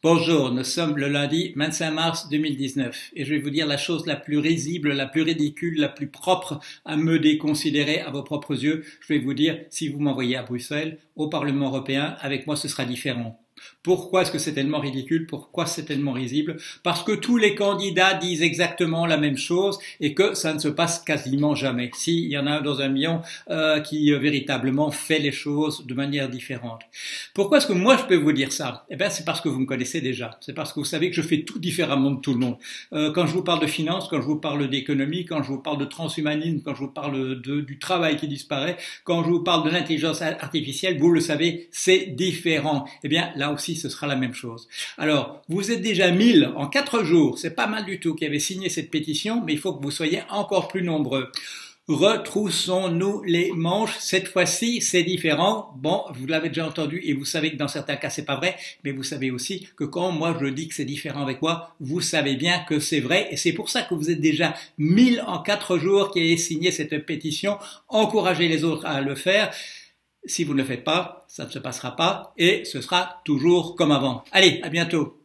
Bonjour, nous sommes le lundi 25 mars 2019 et je vais vous dire la chose la plus risible, la plus ridicule, la plus propre à me déconsidérer à vos propres yeux. Je vais vous dire, si vous m'envoyez à Bruxelles, au Parlement européen, avec moi ce sera différent. Pourquoi est-ce que c'est tellement ridicule? Pourquoi c'est tellement risible? Parce que tous les candidats disent exactement la même chose et que ça ne se passe quasiment jamais. S'il y en a un dans un million qui véritablement fait les choses de manière différente. Pourquoi est-ce que moi je peux vous dire ça? Eh bien c'est parce que vous me connaissez déjà. C'est parce que vous savez que je fais tout différemment de tout le monde. Quand je vous parle de finance, quand je vous parle d'économie, quand je vous parle de transhumanisme, quand je vous parle du travail qui disparaît, quand je vous parle de l'intelligence artificielle, vous le savez, c'est différent. Eh bien là aussi ce sera la même chose. Alors, vous êtes déjà 1000 en 4 jours, c'est pas mal du tout, qui avaient signé cette pétition, mais il faut que vous soyez encore plus nombreux. Retroussons-nous les manches, cette fois-ci c'est différent. Bon, vous l'avez déjà entendu et vous savez que dans certains cas c'est pas vrai, mais vous savez aussi que quand moi je dis que c'est différent avec moi, vous savez bien que c'est vrai et c'est pour ça que vous êtes déjà 1000 en 4 jours qui avez signé cette pétition. Encouragez les autres à le faire. Si vous ne le faites pas, ça ne se passera pas et ce sera toujours comme avant. Allez, à bientôt.